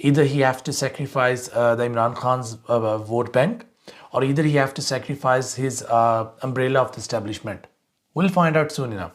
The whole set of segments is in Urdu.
either he have to sacrifice the Imran Khan's vote bank or either he have to sacrifice his umbrella of the establishment. We'll find out soon enough.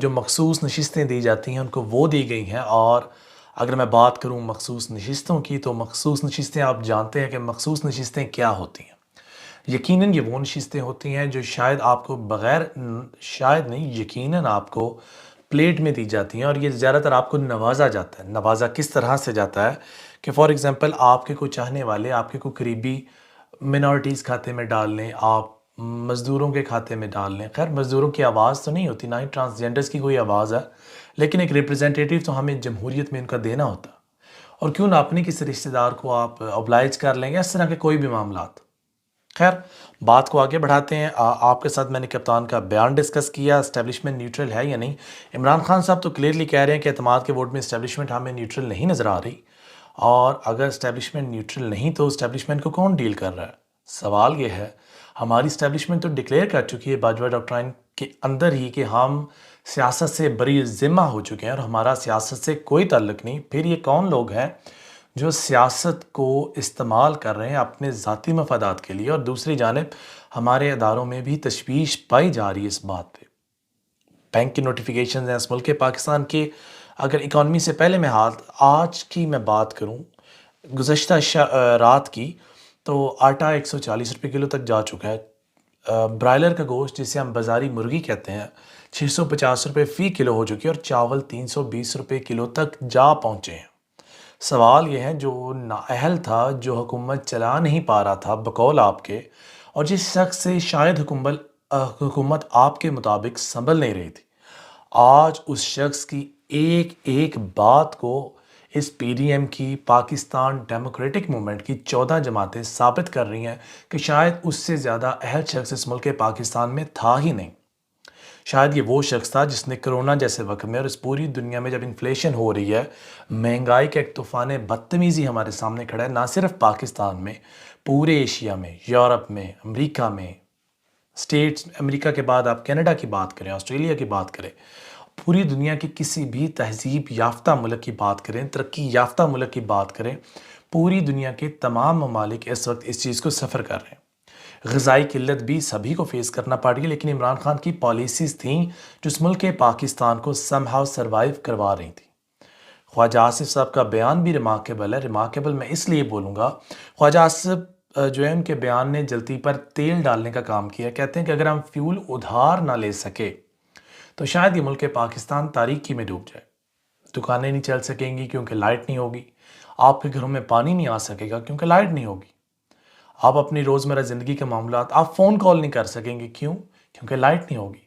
جو مخصوص نشستیں دی جاتی ہیں ان کو وہ دی گئی ہیں، اور اگر میں بات کروں مخصوص نشستوں کی تو مخصوص نشستیں آپ جانتے ہیں کہ مخصوص نشستیں کیا ہوتی ہیں۔ یقیناً یہ وہ نشستیں ہوتی ہیں جو شاید آپ کو بغیر شاید نہیں یقیناً آپ کو پلیٹ میں دی جاتی ہیں، اور یہ زیادہ تر آپ کو نوازا جاتا ہے۔ نوازا کس طرح سے جاتا ہے کہ فار ایگزامپل آپ کے کوئی چاہنے والے، آپ کے کوئی قریبی منارٹیز کھاتے میں ڈال لیں، آپ مزدوروں کے کھاتے میں ڈال لیں۔ خیر مزدوروں کی آواز تو نہیں ہوتی، نہ ہی ٹرانسجینڈرز کی کوئی آواز ہے، لیکن ایک ریپرزینٹیٹیو تو ہمیں جمہوریت میں ان کا دینا ہوتا ہے، اور کیوں نہ اپنے کسی رشتہ دار کو آپ اوبلائج کر لیں گے، اس طرح کے کوئی بھی معاملات۔ خیر بات کو آگے بڑھاتے ہیں۔ آپ کے ساتھ میں نے کپتان کا بیان ڈسکس کیا، اسٹیبلشمنٹ نیوٹرل ہے یا نہیں۔ عمران خان صاحب تو کلیئرلی کہہ رہے ہیں کہ اعتماد کے ووٹ میں اسٹیبلشمنٹ ہمیں نیوٹرل نہیں نظر آ رہی، اور اگر اسٹیبلشمنٹ نیوٹرل نہیں تو اسٹیبلشمنٹ کو کون ڈیل کر رہا ہے؟ سوال یہ ہے، ہماری اسٹیبلشمنٹ تو ڈکلیئر کر چکی ہے باجوہ ڈاکٹرائن کے اندر ہی کہ ہم سیاست سے بری ذمہ ہو چکے ہیں اور ہمارا سیاست سے کوئی تعلق نہیں۔ پھر یہ کون لوگ ہیں جو سیاست کو استعمال کر رہے ہیں اپنے ذاتی مفادات کے لیے، اور دوسری جانب ہمارے اداروں میں بھی تشویش پائی جا رہی ہے اس بات پہ۔ بینک کی نوٹیفیکیشنز ہیں اس ملک پاکستان کے، اگر اکانومی سے پہلے میں آج کی میں بات کروں، گزشتہ رات کی، تو آٹا 140 روپے کلو تک جا چکا ہے۔ برائلر کا گوشت جسے ہم بازاری مرغی کہتے ہیں 650 روپے فی کلو ہو چکی ہے، اور چاول 320 روپے کلو تک جا پہنچے ہیں۔ سوال یہ ہے جو نااہل تھا، جو حکومت چلا نہیں پا رہا تھا بقول آپ کے، اور جس شخص سے شاید حکومت آپ کے مطابق سنبھل نہیں رہی تھی، آج اس شخص کی ایک ایک بات کو اس پی ڈی ایم کی، پاکستان ڈیموکریٹک موومنٹ کی 14 جماعتیں ثابت کر رہی ہیں کہ شاید اس سے زیادہ اہل شخص اس ملک پاکستان میں تھا ہی نہیں۔ شاید یہ وہ شخص تھا جس نے کرونا جیسے وقت میں اور اس پوری دنیا میں جب انفلیشن ہو رہی ہے، مہنگائی کا ایک طوفان بدتمیزی ہمارے سامنے کھڑا ہے، نہ صرف پاکستان میں، پورے ایشیا میں، یورپ میں، امریکہ میں، اسٹیٹس، امریکہ کے بعد آپ کینیڈا کی بات کریں، آسٹریلیا کی بات کریں، پوری دنیا کے کسی بھی تہذیب یافتہ ملک کی بات کریں، ترقی یافتہ ملک کی بات کریں، پوری دنیا کے تمام ممالک اس وقت اس چیز کو سفر کر رہے ہیں۔ غذائی قلت بھی سبھی کو فیس کرنا پڑ رہی ہے، لیکن عمران خان کی پالیسیز تھیں جو اس ملک پاکستان کو سم ہاؤ سروائیو کروا رہی تھیں۔ خواجہ آصف صاحب کا بیان بھی ریمارکیبل ہے۔ ریمارکیبل میں اس لیے بولوں گا، خواجہ آصف جو ہے ان کے بیان نے جلتی پر تیل ڈالنے کا کام کیا۔ کہتے ہیں کہ اگر ہم فیول ادھار نہ لے سکے تو شاید یہ ملک پاکستان تاریکی میں ڈوب جائے۔ دکانیں نہیں چل سکیں گی کیونکہ لائٹ نہیں ہوگی، آپ کے گھروں میں پانی نہیں آ سکے گا کیونکہ لائٹ نہیں ہوگی، آپ اپنی روزمرہ زندگی کے معاملات، آپ فون کال نہیں کر سکیں گے، کیوں؟ کیونکہ لائٹ نہیں ہوگی۔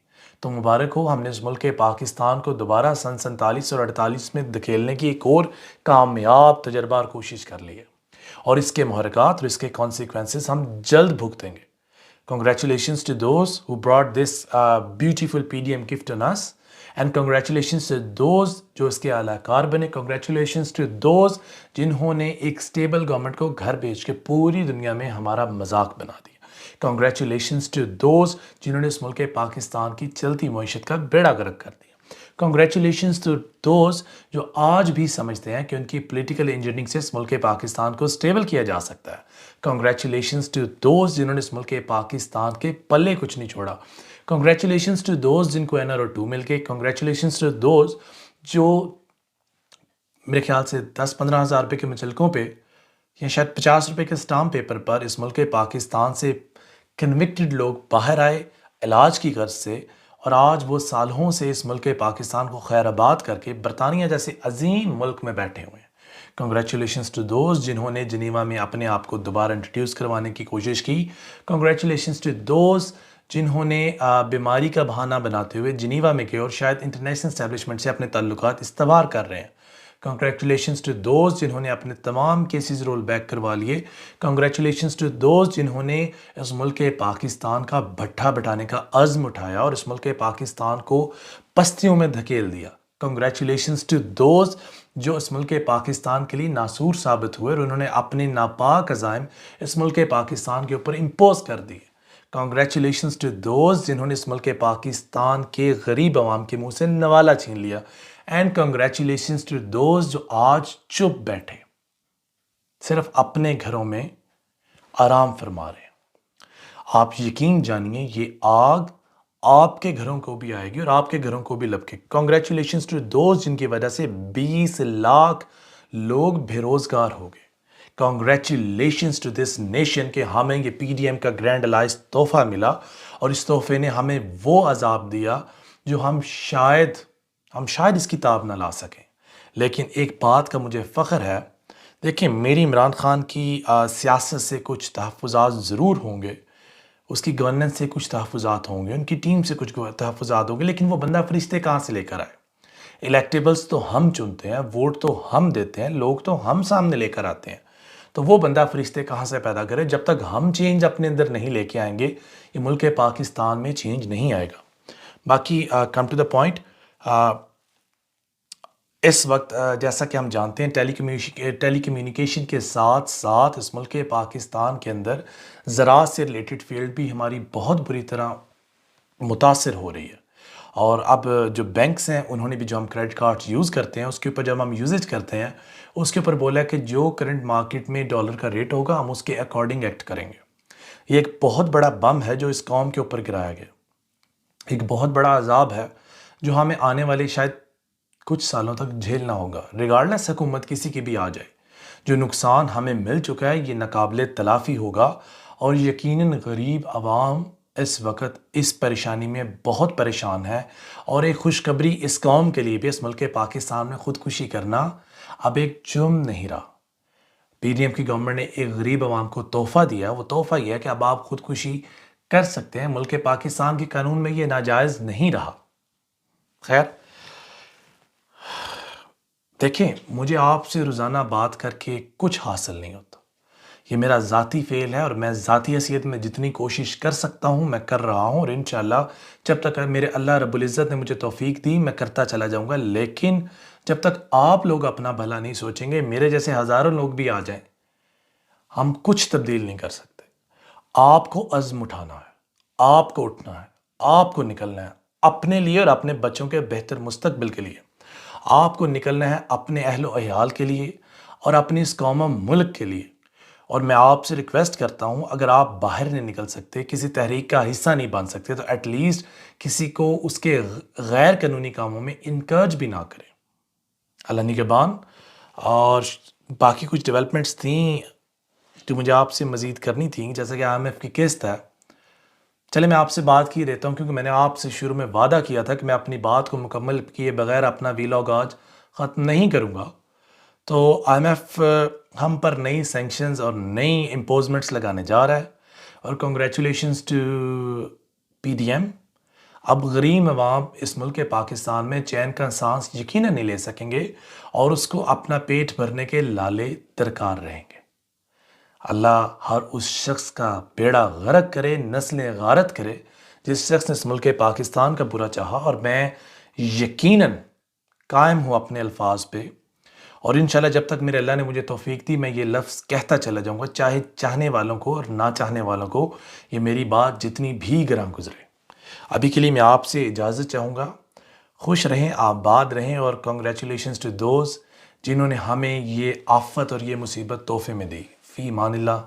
تو مبارک ہو، ہم نے اس ملک پاکستان کو دوبارہ سن 47 اور 48 میں دھکیلنے کی ایک اور کامیاب تجربہ اور کوشش کر لی ہے، اور اس کے محرکات اور اس کے کانسیکوینسز ہم جلد بھگتیں گے۔ Congratulations to those who brought this beautiful PDM gift on us, and congratulations to those جو اس کے اعلی کار بنے۔ Congratulations to those جنہوں نے ایک سٹیبل گورنمنٹ کو گھر بھیج کے پوری دنیا میں ہمارا مذاق بنا دیا۔ Congratulations to those جنہوں نے اس ملک پاکستان کی چلتی معیشت کا بیڑا غرق کر دیا۔ Congratulations to those جو آج بھی سمجھتے ہیں کہ ان کی پولیٹیکل انجینئرنگ سے اس ملک پاکستان کو سٹیبل کیا جا سکتا ہے۔ Congratulations to those جنہوں نے اس ملک پاکستان کے پلے کچھ نہیں چھوڑا۔ Congratulations to those جن کو NRO2 مل کے۔ Congratulations to those جو میرے خیال سے 10-15 ہزار روپے کے مچلکوں پہ یا شاید 50 روپے کے سٹامپ پیپر پر اس ملک پاکستان سے کنوکٹڈ لوگ باہر آئے علاج کی غرض سے، اور آج وہ سالوں سے اس ملک پاکستان کو خیر آباد کر کے برطانیہ جیسے عظیم ملک میں بیٹھے ہوئے ہیں۔ Congratulations to those جنہوں نے جنیوا میں اپنے آپ کو دوبارہ انٹروڈیوس کروانے کی کوشش کی۔ Congratulations to those جنہوں نے بیماری کا بہانہ بناتے ہوئے جنیوا میں گئے اور شاید انٹرنیشنل اسٹیبلشمنٹ سے اپنے تعلقات استوار کر رہے ہیں۔ Congratulations to those جنہوں نے اپنے تمام کیسز رول بیک کروا لیے۔ Congratulations to those جنہوں نے اس ملک پاکستان کا بھٹا بٹانے کا عزم اٹھایا اور اس ملک پاکستان کو پستیوں میں دھکیل دیا۔ Congratulations to those جو اس ملک پاکستان کے لیے ناسور ثابت ہوئے اور انہوں نے اپنے ناپاک عزائم اس ملک پاکستان کے اوپر امپوز کر دیے۔ Congratulations to those جنہوں نے اس ملک پاکستان کے غریب عوام کے منہ سے نوالا چھین لیا۔ And congratulations to those جو آج چپ بیٹھے صرف اپنے گھروں میں آرام فرما رہے ہیں۔ آپ یقین جانیے یہ آگ آپ کے گھروں کو بھی آئے گی اور آپ کے گھروں کو بھی لپکے. کانگریچولیشنز ٹو دوز جن کی وجہ سے 20 لاکھ لوگ بے روزگار ہو گئے. کانگریچولیشنز ٹو دس نیشن کہ ہمیں یہ پی ڈی ایم کا گرینڈ الائز تحفہ ملا اور اس تحفے نے ہمیں وہ عذاب دیا جو ہم شاید اس کی تاب نہ لا سکیں. لیکن ایک بات کا مجھے فخر ہے. دیکھیں میری عمران خان کی سیاست سے کچھ تحفظات ضرور ہوں گے، اس کی گورننس سے کچھ تحفظات ہوں گے، ان کی ٹیم سے کچھ تحفظات ہوں گے، لیکن وہ بندہ فرشتے کہاں سے لے کر آئے؟ الیکٹیبلز تو ہم چنتے ہیں، ووٹ تو ہم دیتے ہیں، لوگ تو ہم سامنے لے کر آتے ہیں. تو وہ بندہ فرشتے کہاں سے پیدا کرے؟ جب تک ہم چینج اپنے اندر نہیں لے کے آئیں گے یہ ملک پاکستان میں چینج نہیں آئے گا. باقی کم ٹو دا پوائنٹ، اس وقت جیسا کہ ہم جانتے ہیں ٹیلی کمیونیکیشن کے ساتھ ساتھ اس ملک پاکستان کے اندر زراعت سے ریلیٹڈ فیلڈ بھی ہماری بہت بری طرح متاثر ہو رہی ہے. اور اب جو بینکس ہیں انہوں نے بھی جو ہم کریڈٹ کارڈ یوز کرتے ہیں اس کے اوپر جب ہم یوزج کرتے ہیں اس کے اوپر بولا کہ جو کرنٹ مارکیٹ میں ڈالر کا ریٹ ہوگا ہم اس کے اکارڈنگ ایکٹ کریں گے. یہ ایک بہت بڑا بم ہے جو اس قوم کے اوپر گرایا گیا، ایک بہت بڑا عذاب ہے جو ہمیں آنے والے شاید کچھ سالوں تک جھیلنا ہوگا، ریگارڈلیس حکومت کسی کی بھی آ جائے. جو نقصان ہمیں مل چکا ہے یہ ناقابل تلافی ہوگا اور یقیناً غریب عوام اس وقت اس پریشانی میں بہت پریشان ہے. اور ایک خوشخبری اس قوم کے لیے بھی، اس ملک پاکستان میں خودکشی کرنا اب ایک جرم نہیں رہا. پی ڈی ایم کی گورنمنٹ نے ایک غریب عوام کو تحفہ دیا، وہ تحفہ یہ ہے کہ اب آپ خودکشی کر سکتے ہیں. ملک پاکستان کے قانون میں یہ ناجائز نہیں رہا. خیر، دیکھیں مجھے آپ سے روزانہ بات کر کے کچھ حاصل نہیں ہوتا، یہ میرا ذاتی فعل ہے اور میں ذاتی حیثیت میں جتنی کوشش کر سکتا ہوں میں کر رہا ہوں، اور انشاءاللہ جب تک میرے اللہ رب العزت نے مجھے توفیق دی میں کرتا چلا جاؤں گا. لیکن جب تک آپ لوگ اپنا بھلا نہیں سوچیں گے، میرے جیسے ہزاروں لوگ بھی آ جائیں، ہم کچھ تبدیل نہیں کر سکتے. آپ کو عزم اٹھانا ہے، آپ کو اٹھنا ہے، آپ کو نکلنا ہے اپنے لیے اور اپنے بچوں کے بہتر مستقبل کے لیے. آپ کو نکلنا ہے اپنے اہل و عیال کے لیے اور اپنی اس قوم و ملک کے لیے. اور میں آپ سے ریکویسٹ کرتا ہوں اگر آپ باہر نہیں نکل سکتے، کسی تحریک کا حصہ نہیں بن سکتے، تو ایٹ لیسٹ کسی کو اس کے غیر قانونی کاموں میں انکرج بھی نہ کریں. اللہ نگہبان. اور باقی کچھ ڈیولپمنٹس تھیں جو مجھے آپ سے مزید کرنی تھیں، جیسا کہ IMF کی قسط ہے. چلے میں آپ سے بات کی دیتا ہوں کیونکہ میں نے آپ سے شروع میں وعدہ کیا تھا کہ میں اپنی بات کو مکمل کیے بغیر اپنا ویلاگ آج ختم نہیں کروں گا. تو IMF ہم پر نئی سینکشنز اور نئی امپوزمنٹس لگانے جا رہا ہے. اور congratulations to P D M. اب غریب عوام اس ملک پاکستان میں چین کا سانس یقیناً نہیں لے سکیں گے اور اس کو اپنا پیٹ بھرنے کے لالے درکار رہیں گے. اللہ ہر اس شخص کا بیڑا غرق کرے، نسلیں غارت کرے جس شخص نے اس ملک پاکستان کا برا چاہا. اور میں یقیناً قائم ہوں اپنے الفاظ پہ، اور انشاءاللہ جب تک میرے اللہ نے مجھے توفیق دی میں یہ لفظ کہتا چلا جاؤں گا، چاہے چاہنے والوں کو اور نہ چاہنے والوں کو یہ میری بات جتنی بھی گراں گزرے. ابھی کے لیے میں آپ سے اجازت چاہوں گا. خوش رہیں، آباد رہیں، اور کنگریچولیشنز ٹو دوز جنہوں نے ہمیں یہ آفت اور یہ مصیبت تحفے میں دی. فی امان اللہ.